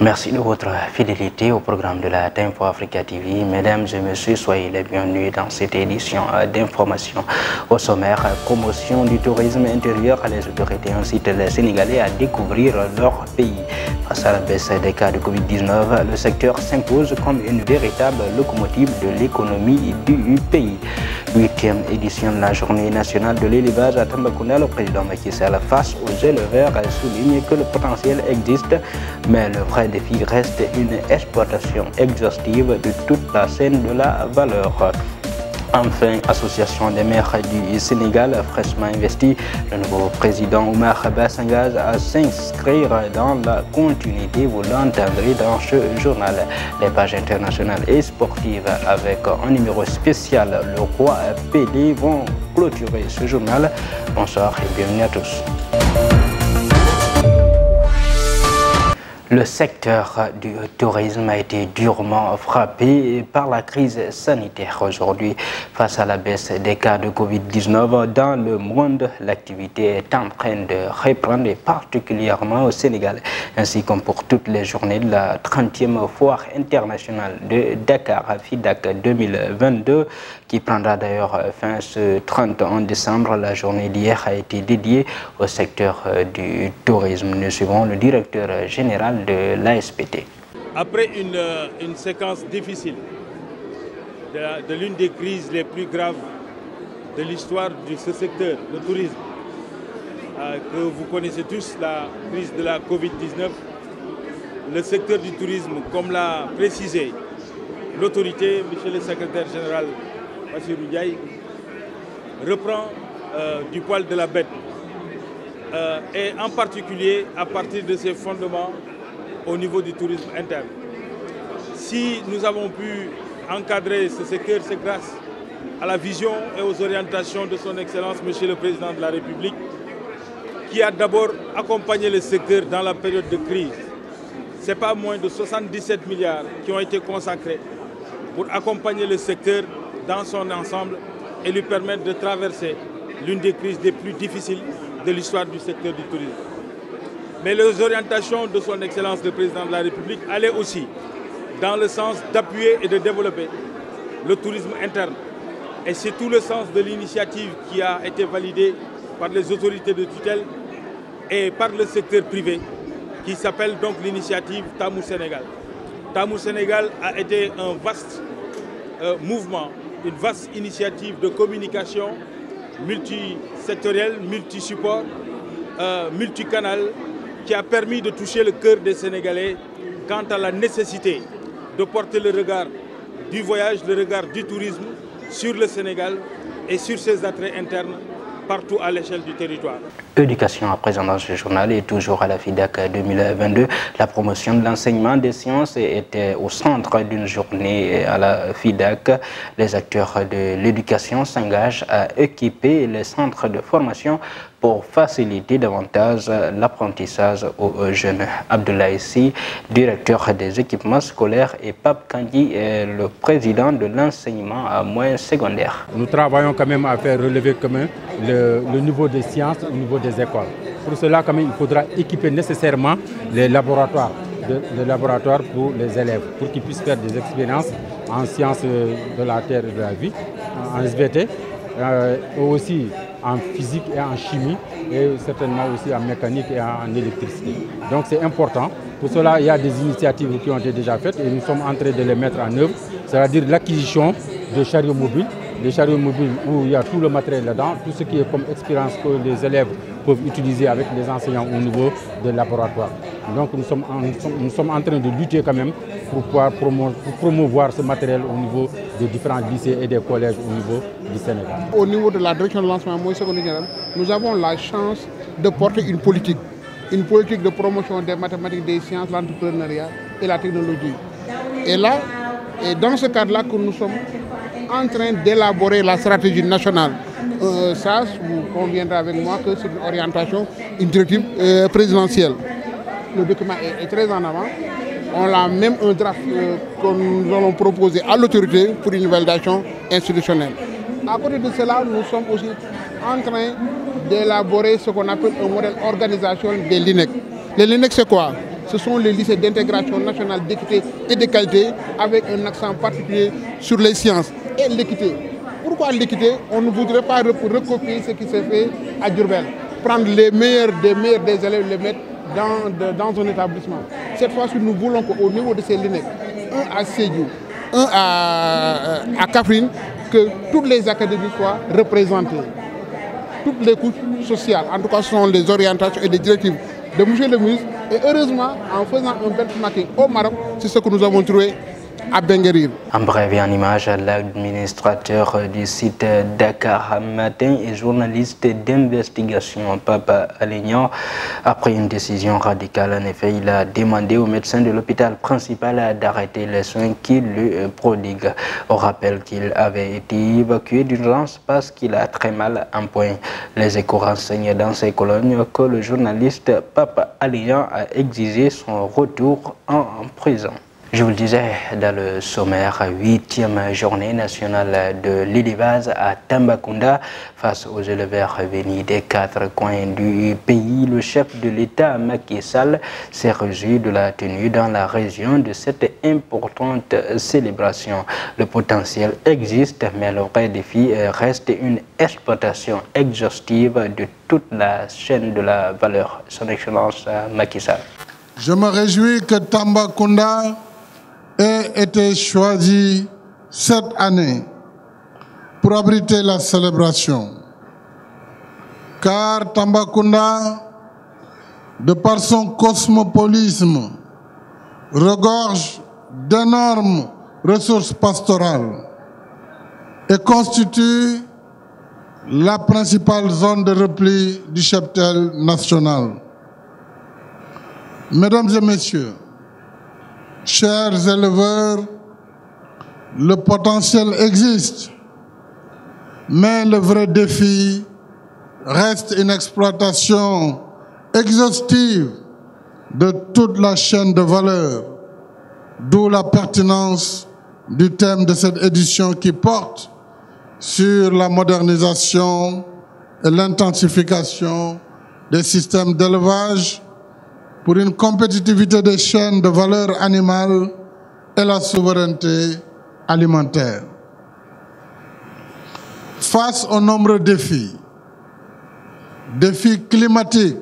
Merci de votre fidélité au programme de la Info Africa TV. Mesdames et messieurs, soyez les bienvenus dans cette édition d'information. Au sommaire, promotion du tourisme intérieur, les autorités incitent les Sénégalais à découvrir leur pays. Face à la baisse des cas de Covid-19, le secteur s'impose comme une véritable locomotive de l'économie du pays. 8e édition de la journée nationale de l'élevage à Tambacounda, le président Macky Sall face aux éleveurs souligne que le potentiel existe, mais le vrai défi reste une exploitation exhaustive de toute la chaîne de la valeur. Enfin, Association des maires du Sénégal, fraîchement investi, le nouveau président Oumar Ba s'engage à s'inscrire dans la continuité, vous l'entendrez dans ce journal. Les pages internationales et sportives avec un numéro spécial, le roi Pelé, vont clôturer ce journal. Bonsoir et bienvenue à tous. Le secteur du tourisme a été durement frappé par la crise sanitaire aujourd'hui. Face à la baisse des cas de Covid-19 dans le monde, l'activité est en train de reprendre, et particulièrement au Sénégal, ainsi comme pour toutes les journées de la 30e foire internationale de Dakar, FIDAK 2022, qui prendra d'ailleurs fin ce 31 décembre. La journée d'hier a été dédiée au secteur du tourisme. Nous suivons le directeur général de l'ASPT. Après une séquence difficile de l'une des crises les plus graves de l'histoire de ce secteur, le tourisme, que vous connaissez tous, la crise de la Covid-19, le secteur du tourisme, comme l'a précisé l'autorité, monsieur le secrétaire général Bassirou Ndiaye, reprend du poil de la bête, et en particulier à partir de ses fondements au niveau du tourisme interne. Si nous avons pu encadrer ce secteur, c'est grâce à la vision et aux orientations de son Excellence, Monsieur le Président de la République, qui a d'abord accompagné le secteur dans la période de crise. Ce n'est pas moins de 77 milliards qui ont été consacrés pour accompagner le secteur dans son ensemble et lui permettre de traverser l'une des crises les plus difficiles de l'histoire du secteur du tourisme. Mais les orientations de son Excellence le Président de la République allaient aussi dans le sens d'appuyer et de développer le tourisme interne. Et c'est tout le sens de l'initiative qui a été validée par les autorités de tutelle et par le secteur privé, qui s'appelle donc l'initiative Tamou Sénégal. Tamou Sénégal a été un vaste mouvement, une vaste initiative de communication multisectorielle, multi-support, multicanal, qui a permis de toucher le cœur des Sénégalais quant à la nécessité de porter le regard du voyage, le regard du tourisme sur le Sénégal et sur ses attraits internes partout à l'échelle du territoire. Éducation à présent dans ce journal et toujours à la FIDAK 2022. La promotion de l'enseignement des sciences était au centre d'une journée à la FIDAK. Les acteurs de l'éducation s'engagent à équiper les centres de formation pour faciliter davantage l'apprentissage aux jeunes. Abdoulaye Sy, directeur des équipements scolaires, et Pape Kandji, le président de l'enseignement à moyen secondaire. Nous travaillons quand même à faire relever quand même le niveau des sciences au niveau des écoles. Pour cela, quand même, il faudra équiper nécessairement les laboratoires pour les élèves, pour qu'ils puissent faire des expériences en sciences de la terre et de la vie, en SVT, aussi en physique et en chimie, et certainement aussi en mécanique et en électricité. Donc c'est important. Pour cela, il y a des initiatives qui ont été déjà faites et nous sommes en train de les mettre en œuvre, c'est-à-dire l'acquisition de chariots mobiles, des chariots mobiles où il y a tout le matériel là-dedans, tout ce qui est comme expérience que les élèves peuvent utiliser avec les enseignants au niveau des laboratoires. Donc nous sommes en train de lutter quand même pour pouvoir promouvoir ce matériel au niveau des différents lycées et des collèges au niveau du Sénégal. Au niveau de la direction de l'enseignement moyen secondaire, nous avons la chance de porter une politique de promotion des mathématiques, des sciences, l'entrepreneuriat et la technologie. Et là, et dans ce cadre-là que nous sommes en train d'élaborer la stratégie nationale. Ça, vous conviendrez avec moi que c'est une orientation, une directive présidentielle. Le document est très en avant. On a même un draft que nous allons proposer à l'autorité pour une validation institutionnelle. À côté de cela, nous sommes aussi en train d'élaborer ce qu'on appelle un modèle organisationnel des LINEC. Les LINEC, c'est quoi? ce sont les lycées d'intégration nationale d'équité et de qualité avec un accent particulier sur les sciences et l'équité. Pourquoi l'équité? On ne voudrait pas recopier ce qui s'est fait à Diourbel. Prendre les meilleurs des élèves, les mettre dans un établissement. Cette fois-ci, nous voulons qu'au niveau de ces LINEC, un à Sédhiou, un à Kaffrine, que toutes les académies soient représentées. Toutes les couches sociales, en tout cas, ce sont les orientations et les directives de M. le ministre. Et heureusement, en faisant un benchmarking au Maroc, c'est ce que nous avons trouvé à Benguerir. En bref et en image, l'administrateur du site Dakar Matin et journaliste d'investigation Papa Alé Niang, après une décision radicale, en effet, il a demandé au médecin de l'hôpital principal d'arrêter les soins qu'il lui prodigue. On rappelle qu'il avait été évacué d'urgence parce qu'il a très mal un point. Les Échos renseignent dans ces colonnes que le journaliste Papa Alé Niang a exigé son retour en prison. Je vous le disais dans le sommaire, 8e journée nationale de l'élevage à Tambacounda. Face aux éleveurs venus des 4 coins du pays, le chef de l'État, Macky Sall, s'est réjoui de la tenue dans la région de cette importante célébration. Le potentiel existe, mais le vrai défi reste une exploitation exhaustive de toute la chaîne de la valeur. Son Excellence Macky Sall. Je me réjouis que Tambacounda ait été choisi cette année pour abriter la célébration. Car Tambacounda, de par son cosmopolisme, regorge d'énormes ressources pastorales et constitue la principale zone de repli du cheptel national. Mesdames et messieurs, chers éleveurs, le potentiel existe, mais le vrai défi reste une exploitation exhaustive de toute la chaîne de valeur, d'où la pertinence du thème de cette édition qui porte sur la modernisation et l'intensification des systèmes d'élevage pour une compétitivité des chaînes de valeur animale et la souveraineté alimentaire. Face aux nombreux défis climatiques,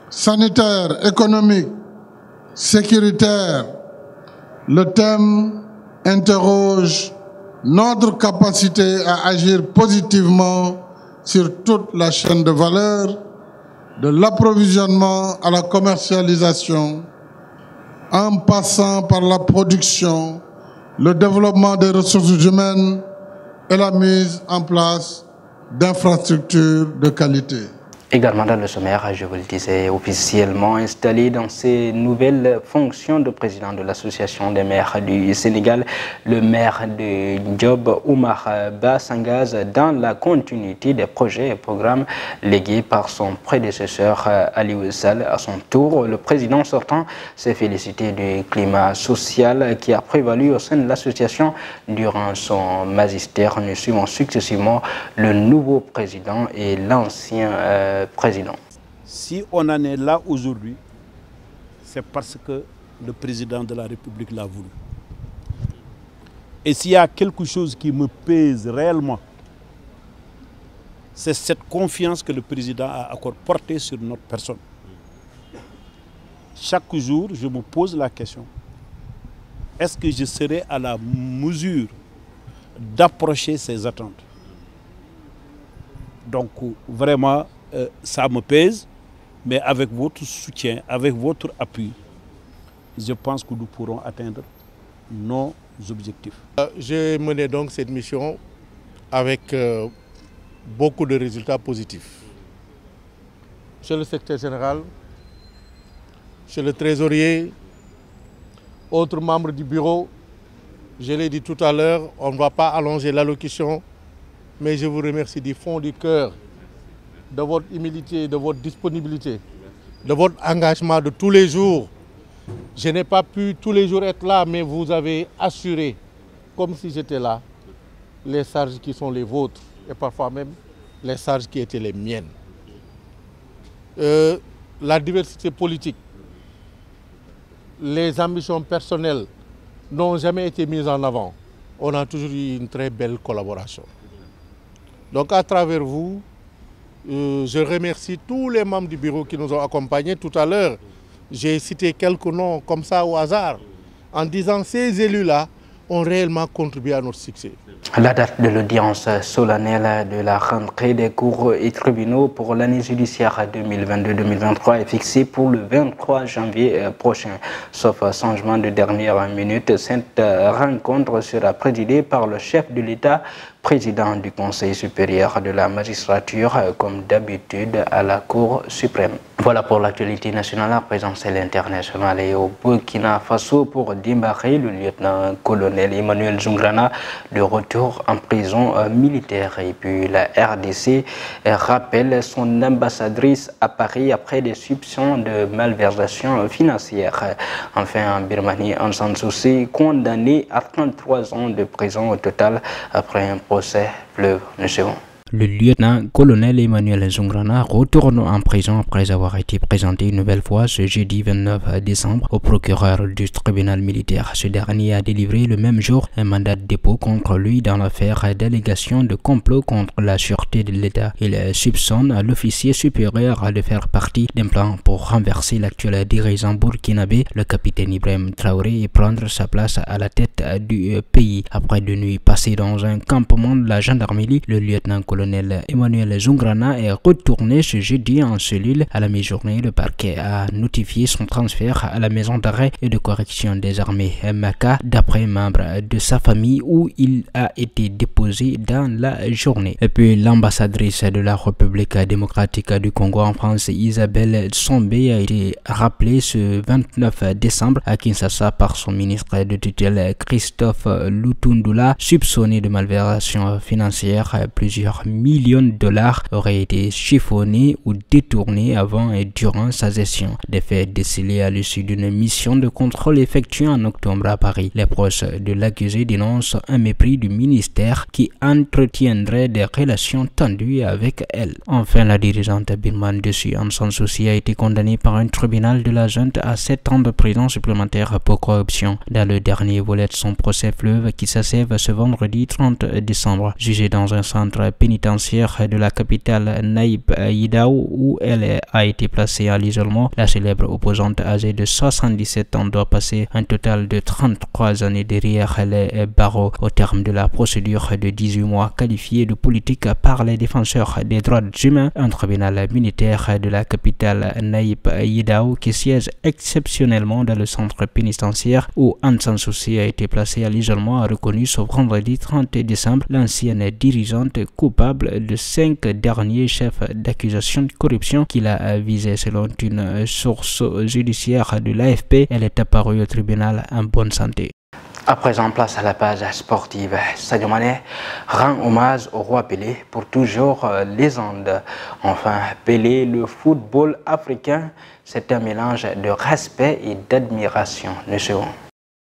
sanitaires, économiques, sécuritaires, le thème interroge notre capacité à agir positivement sur toute la chaîne de valeur, de l'approvisionnement à la commercialisation, en passant par la production, le développement des ressources humaines et la mise en place d'infrastructures de qualité. Également dans le sommaire, je vous le disais, officiellement installé dans ses nouvelles fonctions de président de l'association des maires du Sénégal, le maire de Diop, Oumar Ba, s'engage dans la continuité des projets et programmes légués par son prédécesseur Aliou Sall. À son tour, le président sortant s'est félicité du climat social qui a prévalu au sein de l'association durant son magistère. Nous suivons successivement le nouveau président et l'ancien président. Si on en est là aujourd'hui, c'est parce que le président de la République l'a voulu. Et s'il y a quelque chose qui me pèse réellement, c'est cette confiance que le président a encore portée sur notre personne. Chaque jour, je me pose la question, est-ce que je serai à la mesure d'approcher ces attentes? Donc vraiment, ça me pèse, mais avec votre soutien, avec votre appui, je pense que nous pourrons atteindre nos objectifs. J'ai mené donc cette mission avec beaucoup de résultats positifs. Chez le secrétaire général, chez le trésorier, autres membres du bureau, je l'ai dit tout à l'heure, on ne va pas allonger l'allocution, mais je vous remercie du fond du cœur de votre humilité, de votre disponibilité, de votre engagement de tous les jours. Je n'ai pas pu tous les jours être là, mais vous avez assuré, comme si j'étais là, les charges qui sont les vôtres et parfois même les charges qui étaient les miennes. La diversité politique les ambitions personnelles n'ont jamais été mises en avant. On a toujours eu une très belle collaboration. Donc à travers vous, je remercie tous les membres du bureau qui nous ont accompagnés. Tout à l'heure, j'ai cité quelques noms comme ça au hasard, en disant que ces élus-là ont réellement contribué à notre succès. La date de l'audience solennelle de la rentrée des cours et tribunaux pour l'année judiciaire 2022-2023 est fixée pour le 23 janvier prochain. Sauf changement de dernière minute, cette rencontre sera présidée par le chef de l'État, président du Conseil supérieur de la magistrature, comme d'habitude à la Cour suprême. Voilà pour l'actualité nationale. À présent, c'est l'international. Et au Burkina Faso, pour démarrer, le lieutenant-colonel Emmanuel Zoungrana de retour en prison militaire. Et puis la RDC rappelle son ambassadrice à Paris après des soupçons de malversation financière. Enfin, en Birmanie, Aung San Suu Kyi condamné à 33 ans de prison au total après un procès fleuve. Le lieutenant-colonel Emmanuel Zoungrana retourne en prison après avoir été présenté une nouvelle fois ce jeudi 29 décembre au procureur du tribunal militaire. Ce dernier a délivré le même jour un mandat de dépôt contre lui dans l'affaire d'allégation de complot contre la sûreté de l'État. Il soupçonne l'officier supérieur de faire partie d'un plan pour renverser l'actuel dirigeant burkinabé, le capitaine Ibrahim Traoré, et prendre sa place à la tête du pays. Après 2 nuits passées dans un campement de la gendarmerie, le lieutenant-colonel Emmanuel Zoungrana est retourné ce jeudi en cellule à la mi-journée. Le parquet a notifié son transfert à la maison d'arrêt et de correction des armées Maka, d'après membres de sa famille, où il a été déposé dans la journée. Et puis l'ambassadrice de la République démocratique du Congo en France, Isabelle Sombé, a été rappelée ce 29 décembre à Kinshasa par son ministre de tutelle Christophe Lutundula, soupçonné de malversation financière. Plusieurs millions de dollars auraient été chiffonnés ou détournés avant et durant sa gestion. Des faits décelés à l'issue d'une mission de contrôle effectuée en octobre à Paris. Les proches de l'accusé dénoncent un mépris du ministère qui entretiendrait des relations tendues avec elle. Enfin, la dirigeante birmane Aung San Suu Kyi a été condamnée par un tribunal de la junte à 7 ans de prison supplémentaire pour corruption dans le dernier volet de son procès fleuve qui s'achève ce vendredi 30 décembre. Jugée dans un centre pénitentiaire de la capitale Naïp-Yidao où elle a été placée à l'isolement, la célèbre opposante âgée de 77 ans doit passer un total de 33 années derrière les barreaux au terme de la procédure de 18 mois qualifiée de politique par les défenseurs des droits humains. Un tribunal militaire de la capitale Naïp-Yidao qui siège exceptionnellement dans le centre pénitentiaire où Aung San Suu Kyi a été placée à l'isolement a reconnu ce vendredi 30 décembre l'ancienne dirigeante coupable de 5 derniers chefs d'accusation de corruption qu'il a visé. Selon une source judiciaire de l'AFP, elle est apparue au tribunal en bonne santé. À présent, place à la page sportive. Sadio Mané rend hommage au roi Pelé, pour toujours légende. Enfin, Pelé, le football africain, c'est un mélange de respect et d'admiration. Nous serons.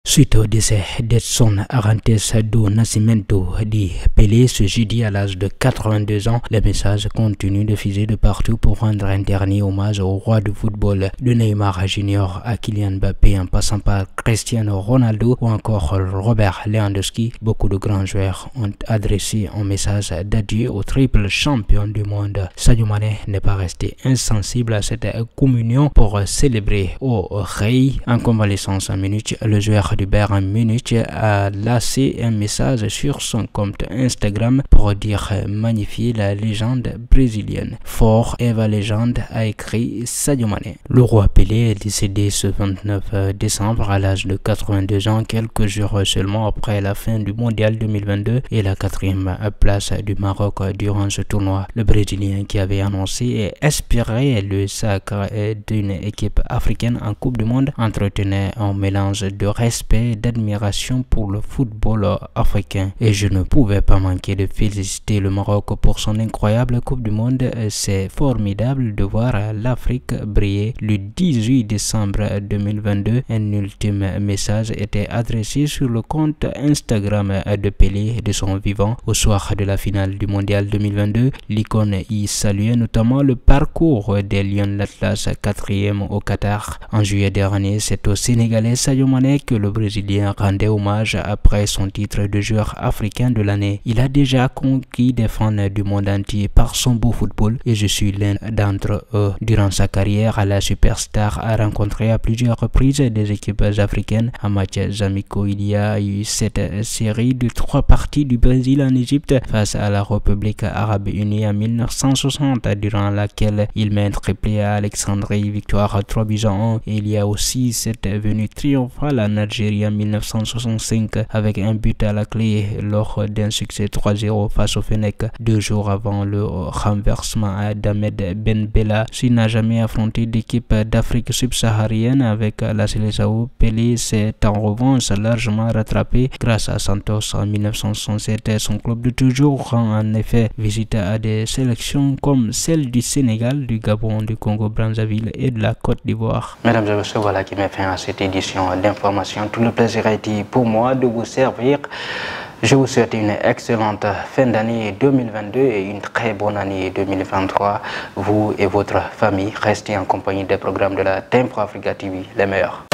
Suite au décès d'Edson Arantes do Nascimento dit Pelé ce jeudi à l'âge de 82 ans, les messages continuent de fuser de partout pour rendre un dernier hommage au roi du football, de Neymar Junior à Kylian Mbappé en passant par Cristiano Ronaldo ou encore Robert Lewandowski. Beaucoup de grands joueurs ont adressé un message d'adieu au triple champion du monde. Sadio Mané n'est pas resté insensible à cette communion pour célébrer au rey. En convalescence en Munich, le joueur du Bayern Munich a laissé un message sur son compte Instagram pour dire magnifier la légende brésilienne. Fort Eva Légende, a écrit Sadio Mané. Le roi Pelé est décédé ce 29 décembre à l'âge de 82 ans, quelques jours seulement après la fin du mondial 2022 et la 4e place du Maroc durant ce tournoi. Le Brésilien, qui avait annoncé et espéré le sacre d'une équipe africaine en Coupe du Monde, entretenait un mélange de respect respect, d'admiration pour le football africain. Et je ne pouvais pas manquer de féliciter le Maroc pour son incroyable Coupe du Monde. C'est formidable de voir l'Afrique briller. Le 18 décembre 2022, un ultime message était adressé sur le compte Instagram de Pelé de son vivant. Au soir de la finale du Mondial 2022, l'icône y saluait notamment le parcours des Lions de l'Atlas, 4e au Qatar. En juillet dernier, c'est au Sénégalais Sadio Mané que le Brésilien rendait hommage après son titre de joueur africain de l'année. Il a déjà conquis des fans du monde entier par son beau football et je suis l'un d'entre eux. Durant sa carrière, la superstar a rencontré à plusieurs reprises des équipes africaines. En matchs amicaux, il y a eu cette série de 3 parties du Brésil en Égypte face à la République arabe unie en 1960, durant laquelle il met un triplé à Alexandrie, victoire 3-1. Et il y a aussi cette venue triomphale en Algérie en 1965 avec un but à la clé lors d'un succès 3-0 face au Fennec. 2 jours avant le renversement d'Ahmed Ben Bella, s'il n'a jamais affronté d'équipe d'Afrique subsaharienne avec la Seleção, Pelé s'est en revanche largement rattrapé grâce à Santos en 1967. Son club de toujours rend en effet visite à des sélections comme celle du Sénégal, du Gabon, du Congo-Brazzaville et de la Côte d'Ivoire. Mesdames et messieurs, voilà qui met fin à cette édition d'information. Tout le plaisir a été pour moi de vous servir. Je vous souhaite une excellente fin d'année 2022 et une très bonne année 2023. Vous et votre famille, restez en compagnie des programmes de la Time for Africa TV, les meilleurs.